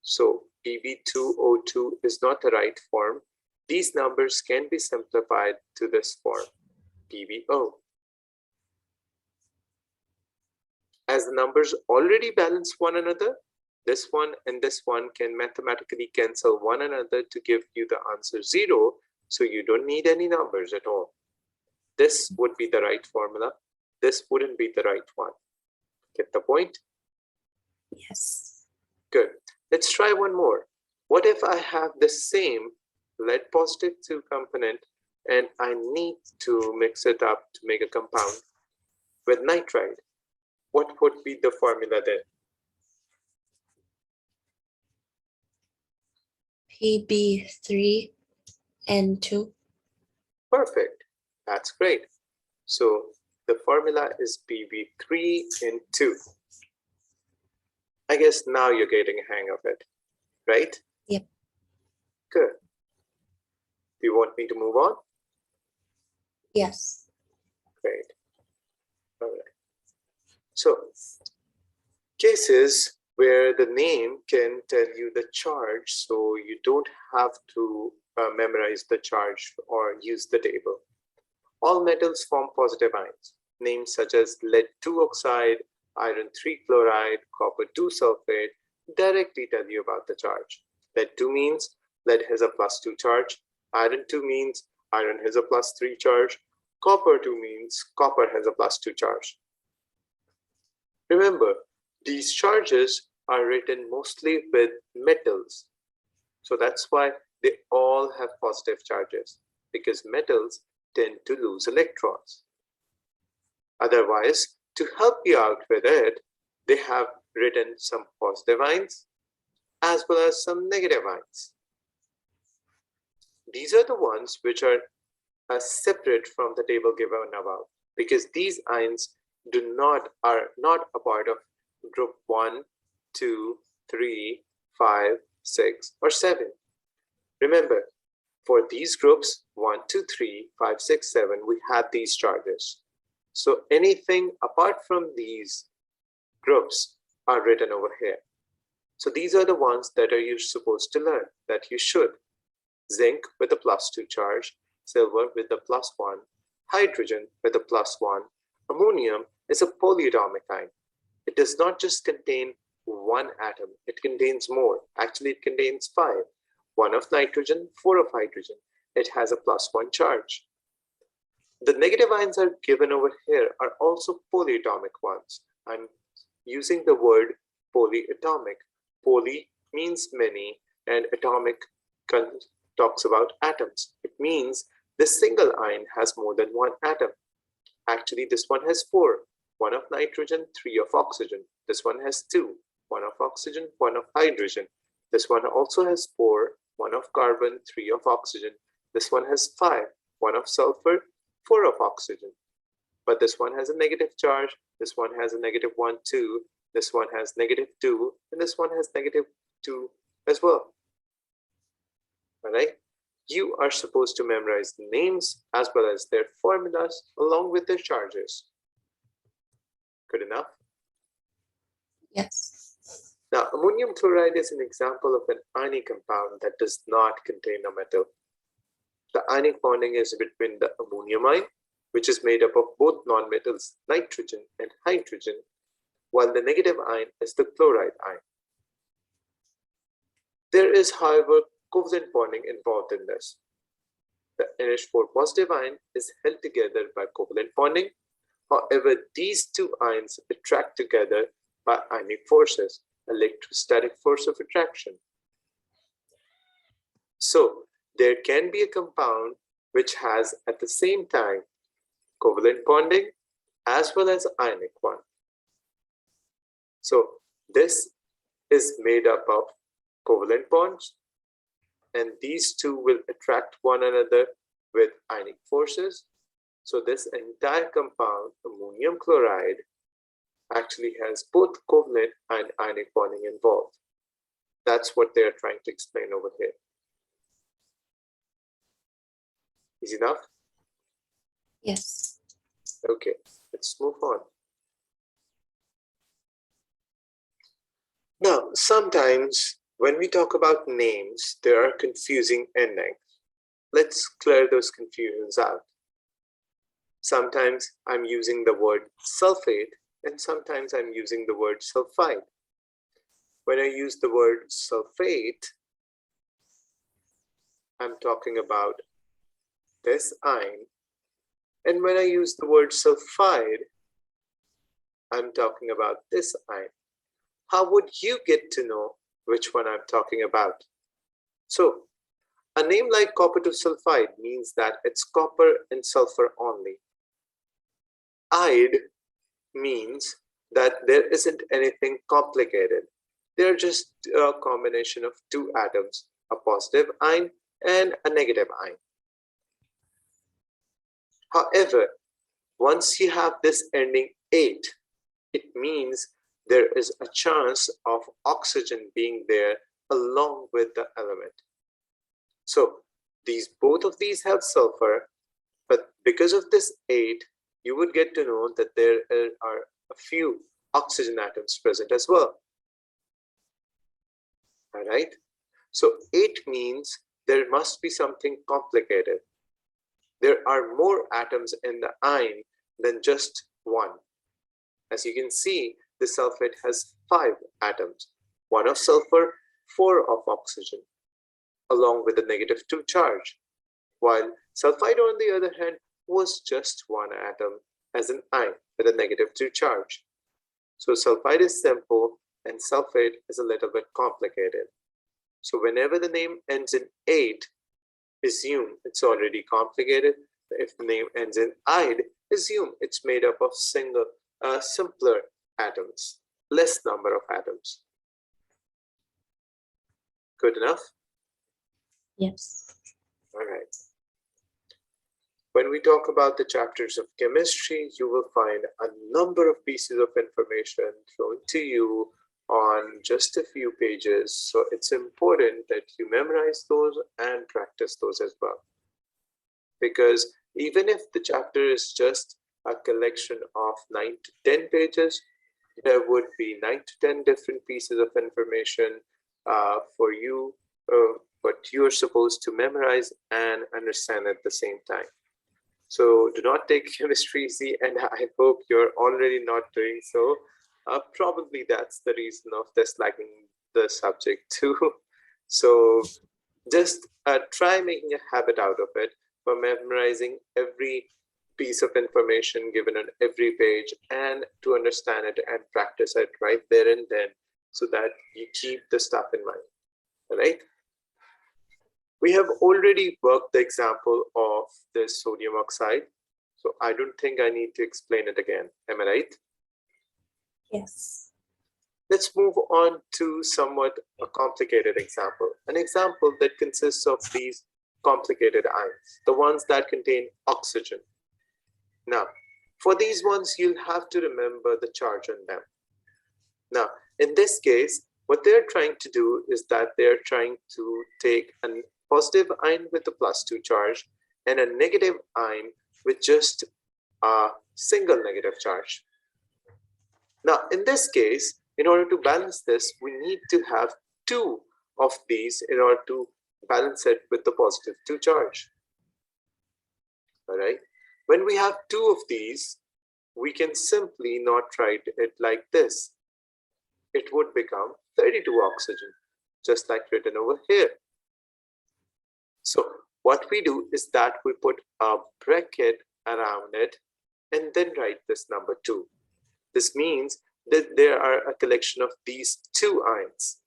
So Pb2O2 is not the right form. These numbers can be simplified to this form, PbO. As the numbers already balance one another, this one and this one can mathematically cancel one another to give you the answer 0, so you don't need any numbers at all. This would be the right formula. This wouldn't be the right one. Get the point? Yes. Good. Let's try one more. What if I have the same lead positive 2 component and I need to mix it up to make a compound with nitride? What would be the formula then? Pb3N2. Perfect. That's great. So the formula is Pb3N2. I guess now you're getting a hang of it, right? Yep. Good. Do you want me to move on? Yes. Great. All right. So cases where the name can tell you the charge, so you don't have to memorize the charge or use the table. All metals form positive ions. Names such as lead-2 oxide, iron-3 chloride, copper-2 sulfate directly tell you about the charge. Lead-2 means lead has a +2 charge. Iron-2 means iron has a +3 charge. Copper-2 means copper has a +2 charge. Remember, these charges are written mostly with metals. So that's why they all have positive charges, because metals tend to lose electrons. Otherwise, to help you out with it, they have written some positive ions as well as some negative ions. These are the ones which are separate from the table given above, because these ions are not a part of group 1, 2, 3, 5, 6, or 7. Remember, for these groups 1, 2, 3, 5, 6, 7, we had these charges. So anything apart from these groups are written over here. So these are the ones that are you supposed to learn, that you should. Zinc with a +2 charge, silver with a +1, hydrogen with a +1, ammonium is a polyatomic ion. It does not just contain one atom, it contains more. Actually, it contains 5. 1 of nitrogen, 4 of hydrogen. It has a +1 charge. The negative ions are given over here are also polyatomic ones. I'm using the word polyatomic. Poly means many, and atomic talks about atoms. It means this single ion has more than one atom. Actually, this one has 4. 1 of nitrogen, 3 of oxygen. This one has 2. 1 of oxygen, 1 of hydrogen. This one also has 4. 1 of carbon, 3 of oxygen. This one has 5. 1 of sulfur, 4 of oxygen. But this one has a negative charge. This one has a -1, 2. This one has -2. And this one has -2 as well. All right? You are supposed to memorize the names as well as their formulas along with their charges. Good enough? Yes. Now, ammonium chloride is an example of an ionic compound that does not contain a metal. The ionic bonding is between the ammonium ion, which is made up of both nonmetals, nitrogen and hydrogen, while the negative ion is the chloride ion. There is, however, covalent bonding involved in this. The NH4 positive ion is held together by covalent bonding. However, these two ions attract together by ionic forces, electrostatic force of attraction. So there can be a compound which has at the same time covalent bonding as well as ionic one. So this is made up of covalent bonds, and these two will attract one another with ionic forces. So this entire compound, ammonium chloride, actually has both covalent and ionic bonding involved. That's what they're trying to explain over here. Easy enough? Yes. Okay, let's move on. Now, sometimes when we talk about names, there are confusing endings. Let's clear those confusions out. Sometimes I'm using the word sulfate and sometimes I'm using the word sulfide. When I use the word sulfate, I'm talking about this ion. And when I use the word sulfide, I'm talking about this ion. How would you get to know which one I'm talking about? So, a name like copper to sulfide means that it's copper and sulfur only. Ide means that there isn't anything complicated. They're just a combination of two atoms, a positive ion and a negative ion. However, once you have this ending 8, it means there is a chance of oxygen being there along with the element. So both of these have sulfur, but because of this 8, you would get to know that there are a few oxygen atoms present as well. All right. So 8 means there must be something complicated. There are more atoms in the ion than just one. As you can see, the sulfate has 5 atoms, 1 of sulfur, 4 of oxygen, along with a -2 charge, while sulfide, on the other hand, was just 1 atom as an ion with a -2 charge. So sulfide is simple and sulfate is a little bit complicated. So whenever the name ends in 8, assume it's already complicated. If the name ends in ide, assume it's made up of simpler atoms, less number of atoms. Good enough? Yes. All right. When we talk about the chapters of chemistry, you will find a number of pieces of information thrown to you on just a few pages. So it's important that you memorize those and practice those as well. Because even if the chapter is just a collection of 9 to 10 pages, there would be 9 to 10 different pieces of information for you, what you're supposed to memorize and understand at the same time. So do not take chemistry easy, and I hope you're already not doing so. Probably that's the reason of disliking the subject too. So just try making a habit out of it by memorizing every piece of information given on every page and to understand it and practice it right there and then so that you keep the stuff in mind. All right. We have already worked the example of this sodium oxide, so I don't think I need to explain it again. Am I right? Yes. Let's move on to somewhat a complicated example, an example that consists of these complicated ions, the ones that contain oxygen. Now, for these ones, you'll have to remember the charge on them. Now, in this case, what they're trying to do is that they're trying to take a positive ion with a +2 charge and a negative ion with just a single negative charge. Now, in this case, in order to balance this, we need to have 2 of these in order to balance it with the +2 charge. All right. When we have 2 of these, we can simply not write it like this. It would become 32 oxygen, just like written over here. So what we do is that we put a bracket around it and then write this number 2. This means that there are a collection of these 2 ions.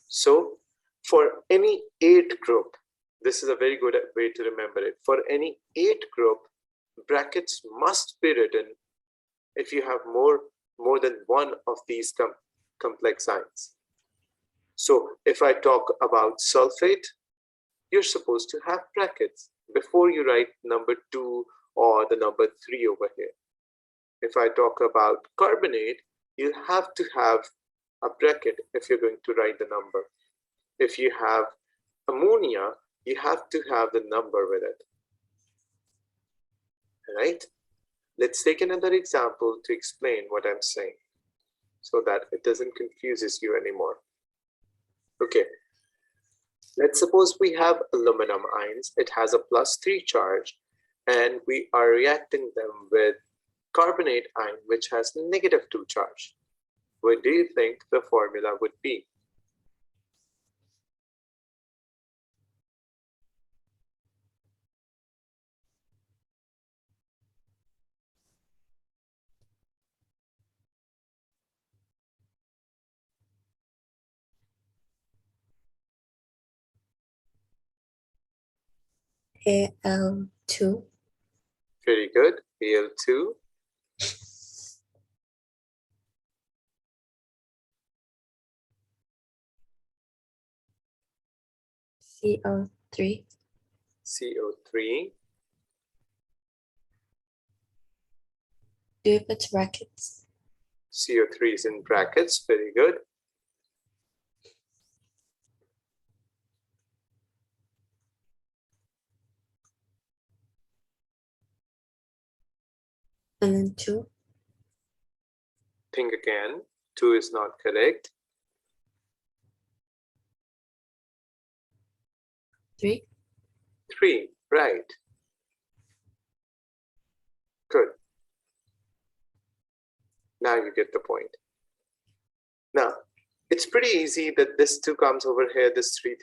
So for any 8 group, this is a very good way to remember it. For any 8 group, brackets must be written if you have more than one of these complex ions. So if I talk about sulfate, you're supposed to have brackets before you write number 2 or the number 3 over here. If I talk about carbonate, you have to have a bracket if you're going to write the number. If you have ammonia, you have to have the number with it. All right? Let's take another example to explain what I'm saying so that it doesn't confuses you anymore. Okay. Let's suppose we have aluminum ions. It has a +3 charge, and we are reacting them with carbonate ion, which has -2 charge. What do you think the formula would be? Al2. Very good. Al2. CO3. CO3. Do you put brackets? CO3 is in brackets. Very good. And then 2. Think again. 2 is not correct. 3. 3, right. Good. Now you get the point. Now, it's pretty easy that this 2 comes over here, this 3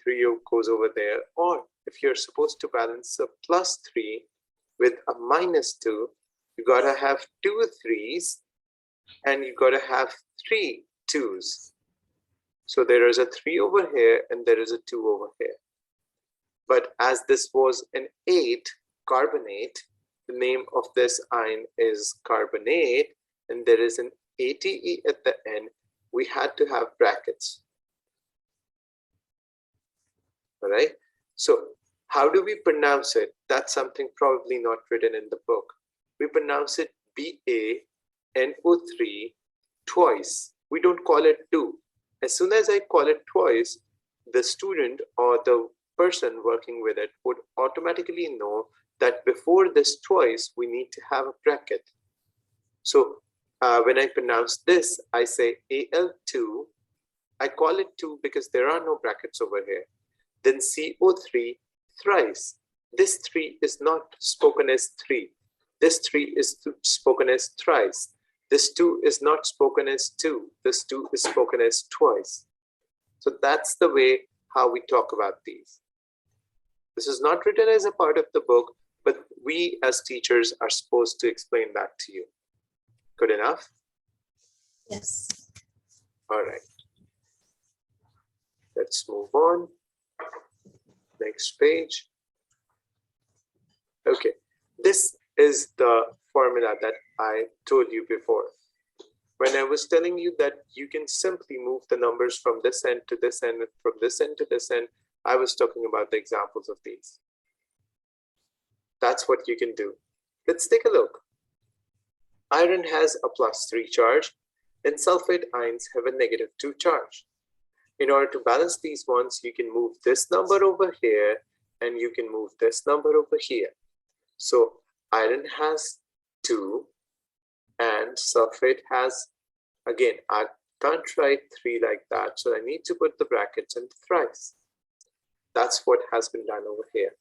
goes over there. Or if you're supposed to balance a +3 with a -2, you gotta have 2 3s and you gotta have 3 2s. So there is a 3 over here and there is a 2 over here. But as this was an 8 carbonate, the name of this ion is carbonate, and there is an ATE at the end, we had to have brackets. All right. So how do we pronounce it? That's something probably not written in the book. We pronounce it BaNO3 twice. We don't call it 2. As soon as I call it twice, the student or the person working with it would automatically know that before this twice, we need to have a bracket. So when I pronounce this, I say Al2. I call it 2 because there are no brackets over here. Then CO3 thrice. This 3 is not spoken as 3. This 3 is spoken as thrice. This 2 is not spoken as 2. This 2 is spoken as twice. So that's the way how we talk about these. This is not written as a part of the book, but we as teachers are supposed to explain that to you. Good enough? Yes. All right. Let's move on. Next page. Okay. This is the formula that I told you before. When I was telling you that you can simply move the numbers from this end to this end, and from this end to this end, I was talking about the examples of these. That's what you can do. Let's take a look. Iron has a +3 charge, and sulfate ions have a -2 charge. In order to balance these ones, you can move this number over here, and you can move this number over here. So iron has 2, and sulfate has, again, I can't write 3 like that, so I need to put the brackets in thrice. That's what has been done over here.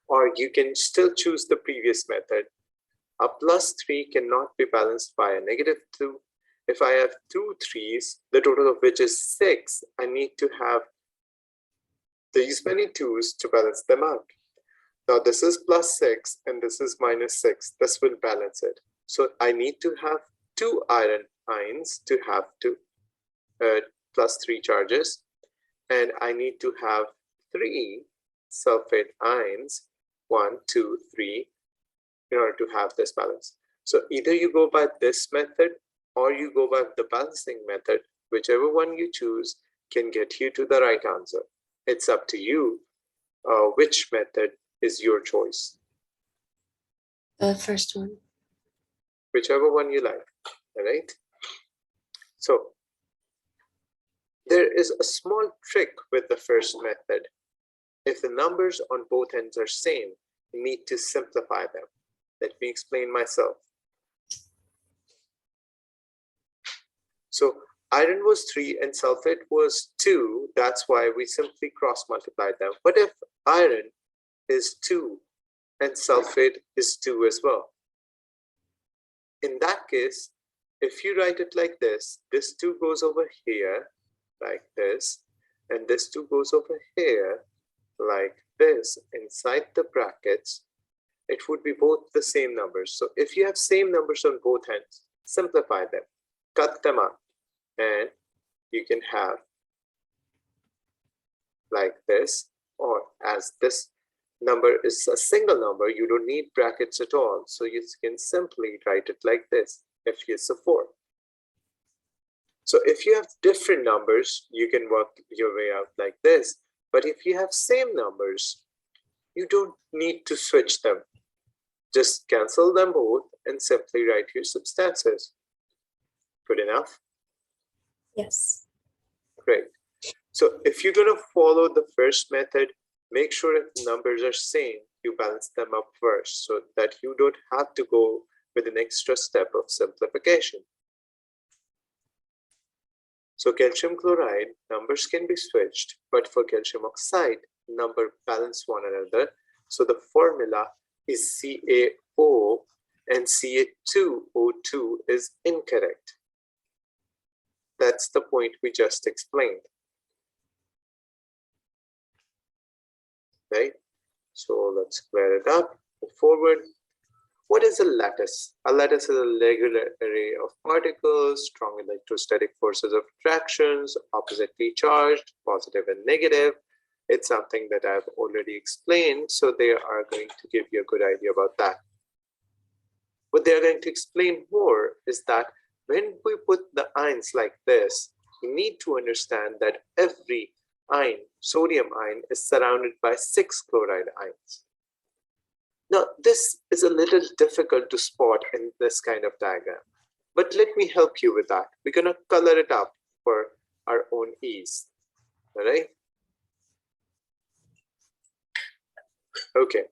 Or you can still choose the previous method. A +3 cannot be balanced by a -2. If I have 2 3s, the total of which is 6, I need to have these many 2s to balance them out. Now this is +6 and this is -6. This will balance it. So I need to have 2 iron ions to have +3 charges, and I need to have 3 sulfate ions, 1, 2, 3, in order to have this balance. So either you go by this method or you go by the balancing method. Whichever one you choose can get you to the right answer. It's up to you which method is your choice. The first one. Whichever one you like, all right? So There is a small trick with the first method. If the numbers on both ends are same, you need to simplify them. Let me explain myself. So iron was 3 and sulfate was 2. That's why we simply cross multiplied them. What if iron is 2 and sulfate is 2 as well? In that case, if you write it like this 2 goes over here like this, and this 2 goes over here like this inside the brackets, it would be both the same numbers. So if you have same numbers on both ends, simplify them, cut them up, and you can have like this, or as this number is a single number, you don't need brackets at all. So you can simply write it like this, F is a 4. So if you have different numbers, you can work your way out like this. But if you have same numbers, you don't need to switch them. Just cancel them both and simply write your substances. Good enough? Yes. Great. So if you're going to follow the first method, make sure if numbers are same, you balance them up first so that you don't have to go with an extra step of simplification. So calcium chloride, numbers can be switched, but for calcium oxide, number balance one another. So the formula is CaO and Ca2O2 is incorrect. That's the point we just explained. Right? So let's clear it up. Move forward. What is a lattice? A lattice is a regular array of particles, strong electrostatic forces of attractions, oppositely charged, positive and negative. It's something that I've already explained, so they are going to give you a good idea about that. What they're going to explain more is that when we put the ions like this, you need to understand that every ion, sodium ion, is surrounded by 6 chloride ions. Now, this is a little difficult to spot in this kind of diagram, but let me help you with that. We're going to color it up for our own ease. All right? Okay.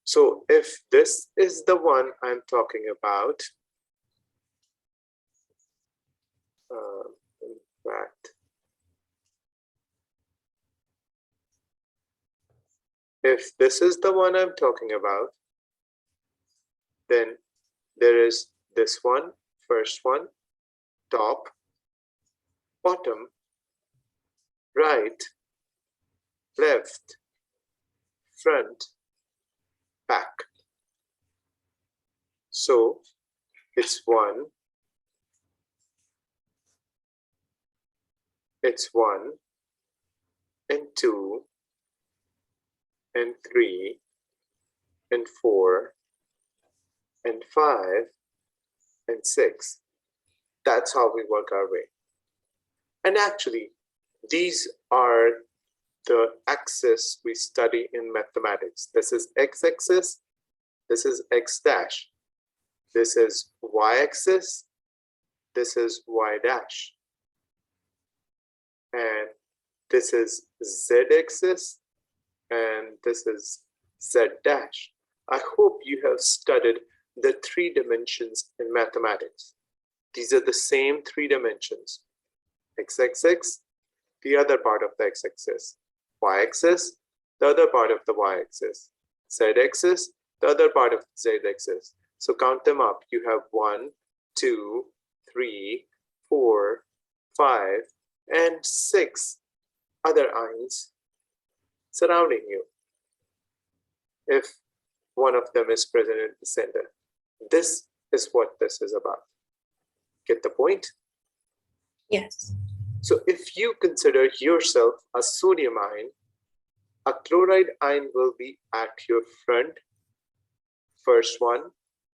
So if this is the one I'm talking about, in fact, if this is the one I'm talking about, then there is this one, first one, top, bottom, right, left, front, back. So it's 1, and 2, and 3, and 4, and 5, and 6. That's how we work our way. And actually, these are the axis we study in mathematics. This is x-axis, this is x dash, this is y-axis, this is y dash, and this is z-axis, and this is z dash. I hope you have studied the 3 dimensions in mathematics. These are the same 3 dimensions. X-axis, the other part of the x-axis. Y-axis, the other part of the y-axis. Z-axis, the other part of the z-axis. So count them up. You have 1, 2, 3, 4, 5, and 6 other ions surrounding you, if one of them is present in the center. This is what this is about. Get the point? Yes. So if you consider yourself a sodium ion, a chloride ion will be at your front, first one,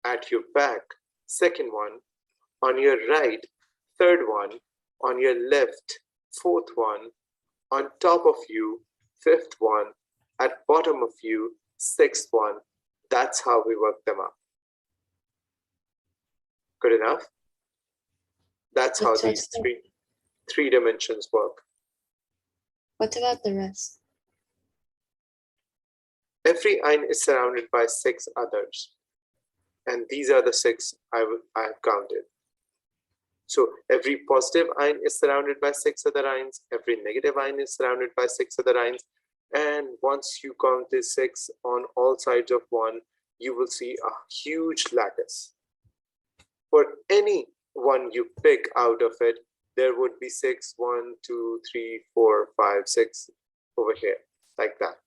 at your back, second one, on your right, third one, on your left, fourth one, on top of you, fifth one, at bottom of you, sixth one. That's how we work them up. Good enough? That's how It's these also, three dimensions work. What about the rest? Every ion is surrounded by 6 others. And these are the 6 I have counted. So every positive ion is surrounded by 6 other ions. Every negative ion is surrounded by 6 other ions. And once you count these 6 on all sides of one, you will see a huge lattice. For any one you pick out of it, there would be 6, 1, 2, 3, 4, 5, 6 over here, like that.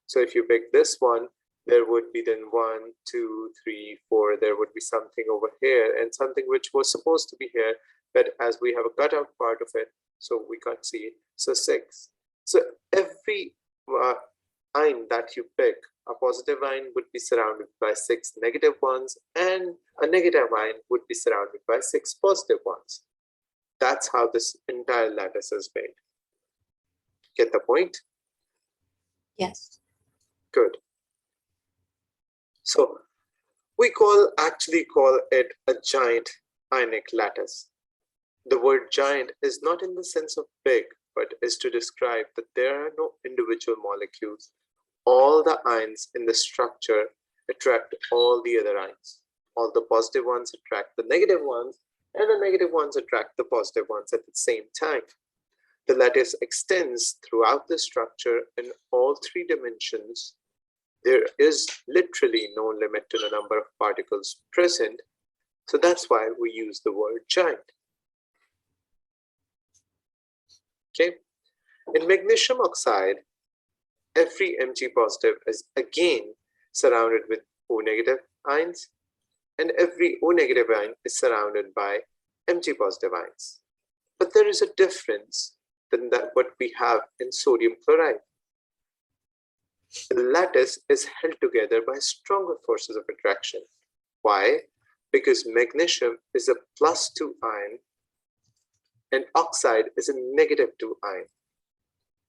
So if you pick this one, there would be then 1, 2, 3, 4. There would be something over here and something which was supposed to be here, but as we have a cutout part of it, so we can't see it. So 6. So every ion that you pick, a positive ion would be surrounded by 6 negative ones, and a negative ion would be surrounded by 6 positive ones. That's how this entire lattice is made. Get the point? Yes. Good. So we actually call it a giant ionic lattice. The word giant is not in the sense of big, but is to describe that there are no individual molecules. All the ions in the structure attract all the other ions. All the positive ones attract the negative ones, and the negative ones attract the positive ones at the same time. The lattice extends throughout the structure in all 3 dimensions. There is literally no limit to the number of particles present, so that's why we use the word giant. Okay, in magnesium oxide, every Mg positive is again surrounded with O negative ions, and every O negative ion is surrounded by Mg positive ions. But there is a difference than what we have in sodium chloride. The lattice is held together by stronger forces of attraction. Why? Because magnesium is a +2 ion and oxide is a -2 ion.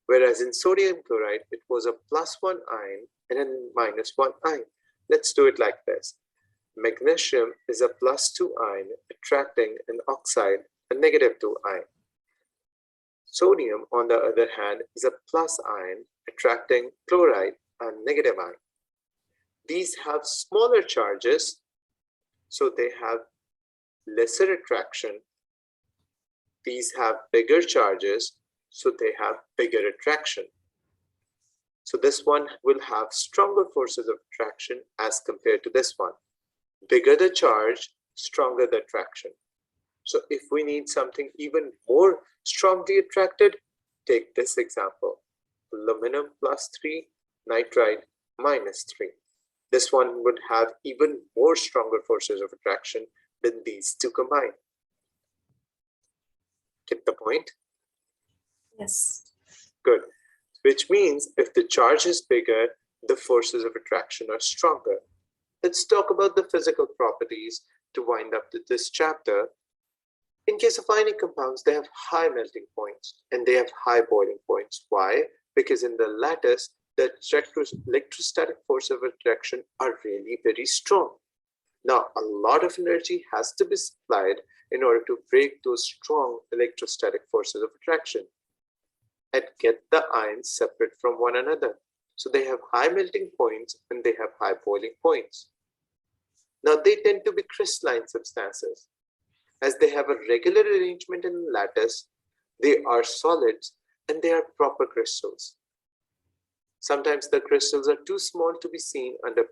Whereas in sodium chloride, it was a +1 ion and a -1 ion. Let's do it like this. Magnesium is a +2 ion attracting an oxide, a -2 ion. Sodium, on the other hand, is a plus ion attracting chloride, a negative ion. These have smaller charges, so they have lesser attraction. These have bigger charges, so they have bigger attraction. So this one will have stronger forces of attraction as compared to this one. Bigger the charge, stronger the attraction. So if we need something even more strongly attracted, take this example. Aluminum +3, nitride -3. This one would have even more stronger forces of attraction than these two combined. Get the point? Yes. Good. Which means if the charge is bigger, the forces of attraction are stronger. Let's talk about the physical properties to wind up this chapter. In case of ionic compounds, they have high melting points and they have high boiling points. Why? Because in the lattice, the electrostatic force of attraction are really very strong. Now, a lot of energy has to be supplied in order to break those strong electrostatic forces of attraction and get the ions separate from one another. So they have high melting points and they have high boiling points. Now, they tend to be crystalline substances. As they have a regular arrangement in the lattice, they are solids and they are proper crystals. Sometimes the crystals are too small to be seen under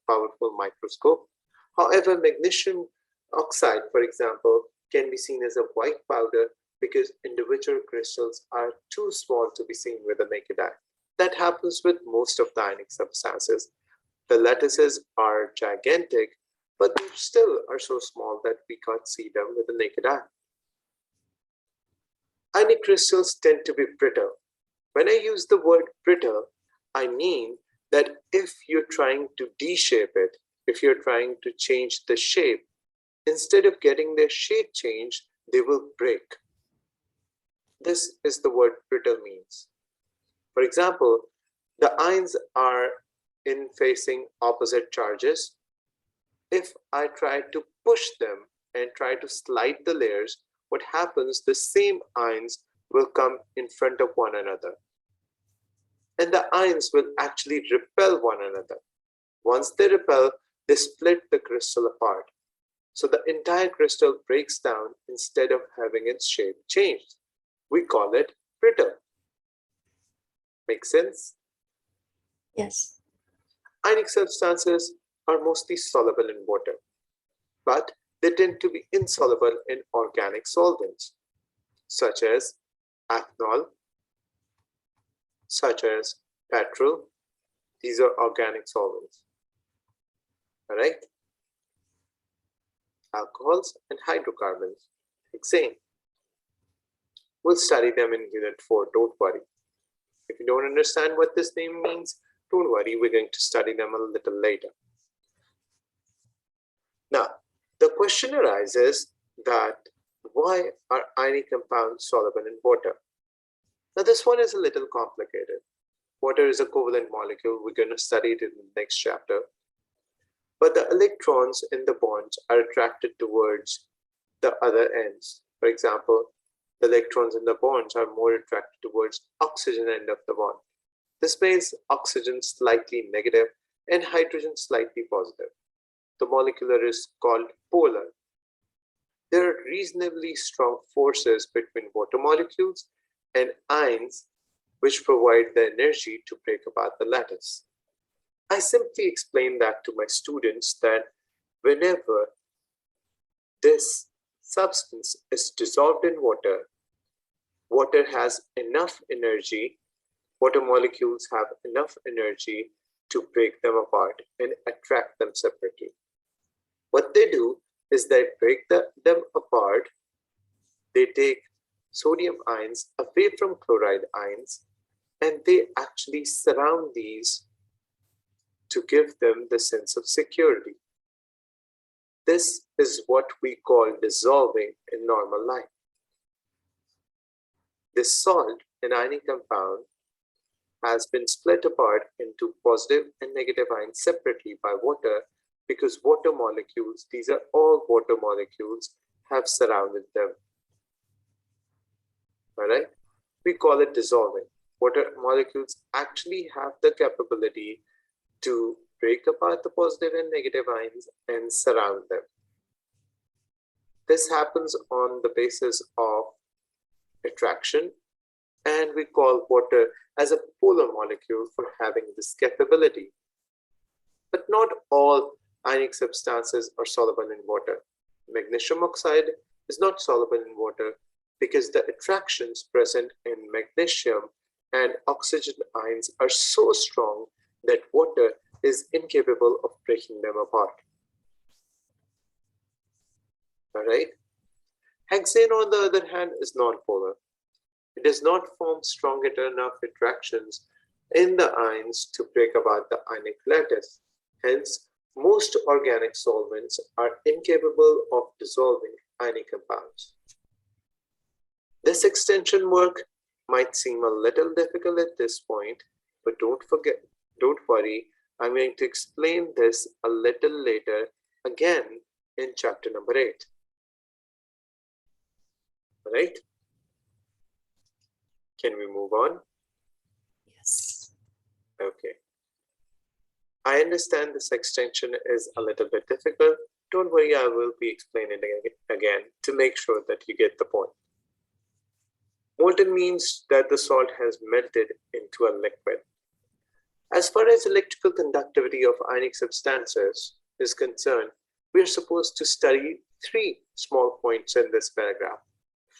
powerful microscope. However, magnesium oxide, for example, can be seen as a white powder because individual crystals are too small to be seen with the naked eye. That happens with most of the ionic substances. The lattices are gigantic, but they still are so small that we can't see them with the naked eye. Ionic crystals tend to be brittle. When I use the word brittle, I mean that if you're trying to de-shape it, if you're trying to change the shape, instead of getting their shape changed, they will break. This is the word brittle means. For example, the ions are in facing opposite charges. If I try to push them and try to slide the layers, what happens, the same ions will come in front of one another. and the ions will actually repel one another. Once they repel, they split the crystal apart. So the entire crystal breaks down instead of having its shape changed. We call it brittle. Make sense? Yes. Ionic substances are mostly soluble in water, but they tend to be insoluble in organic solvents, such as ethanol, such as petrol. These are organic solvents. All right? Alcohols and hydrocarbons, hexane. We'll study them in Unit 4, don't worry. If you don't understand what this name means, don't worry, we're going to study them a little later. Now, the question arises that why are ionic compounds soluble in water? Now, this one is a little complicated. Water is a covalent molecule. We're going to study it in the next chapter. But the electrons in the bonds are attracted towards the other ends. For example, the electrons in the bonds are more attracted towards oxygen end of the bond. This makes oxygen slightly negative and hydrogen slightly positive. The molecular is called polar. There are reasonably strong forces between water molecules and ions which provide the energy to break apart the lattice. I simply explain that to my students that whenever this substance is dissolved in water, water has enough energy, water molecules have enough energy to break them apart and attract them separately. What they do is they break them apart, they take sodium ions away from chloride ions, and they actually surround these to give them the sense of security. This is what we call dissolving in normal life. This salt, an ionic compound, has been split apart into positive and negative ions separately by water because water molecules, these are all water molecules, have surrounded them. All right? We call it dissolving. Water molecules actually have the capability to break apart the positive and negative ions and surround them. This happens on the basis of attraction, and we call water as a polar molecule for having this capability. But not all ionic substances are soluble in water. Magnesium oxide is not soluble in water because the attractions present in magnesium and oxygen ions are so strong that water is incapable of breaking them apart. All right. Hexane, on the other hand, is non-polar. It does not form strong enough attractions in the ions to break apart the ionic lattice. Hence, most organic solvents are incapable of dissolving ionic compounds. This extension work might seem a little difficult at this point, but don't worry, I'm going to explain this a little later again in chapter number 8. All right? Can we move on? Yes. Okay. I understand this extension is a little bit difficult. Don't worry, I will be explaining it again to make sure that you get the point. Molten means that the salt has melted into a liquid. As far as electrical conductivity of ionic substances is concerned, we are supposed to study 3 small points in this paragraph.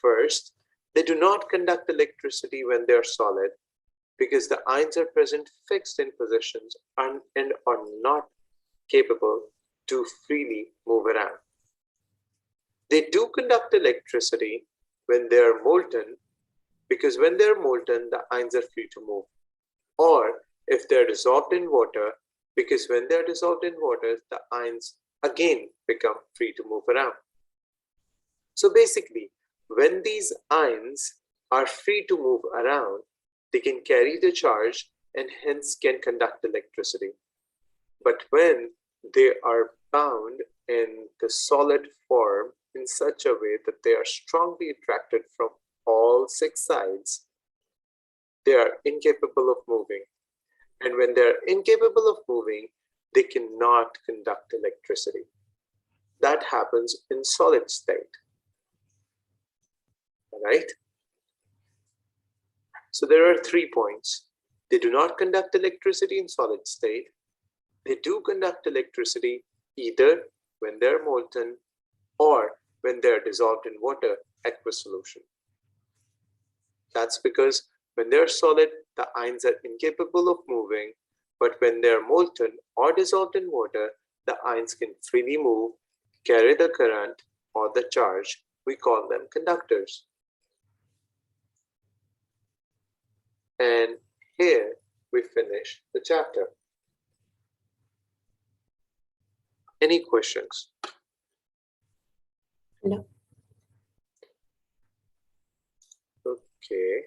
First, they do not conduct electricity when they are solid because the ions are present fixed in positions and are not capable to freely move around. They do conduct electricity when they are molten because when they are molten, the ions are free to move. Or if they are dissolved in water, because when they are dissolved in water, the ions again become free to move around. So basically, when these ions are free to move around, they can carry the charge and hence can conduct electricity. But when they are bound in the solid form in such a way that they are strongly attracted from all 6 sides, they are incapable of moving. And when they're incapable of moving, they cannot conduct electricity. That happens in solid state. All right? So there are 3 points. They do not conduct electricity in solid state. They do conduct electricity either when they're molten or when they're dissolved in water, aqueous solution. That's because when they're solid, the ions are incapable of moving, but when they're molten or dissolved in water, the ions can freely move, carry the current or the charge. We call them conductors. And here we finish the chapter. Any questions? No. Okay.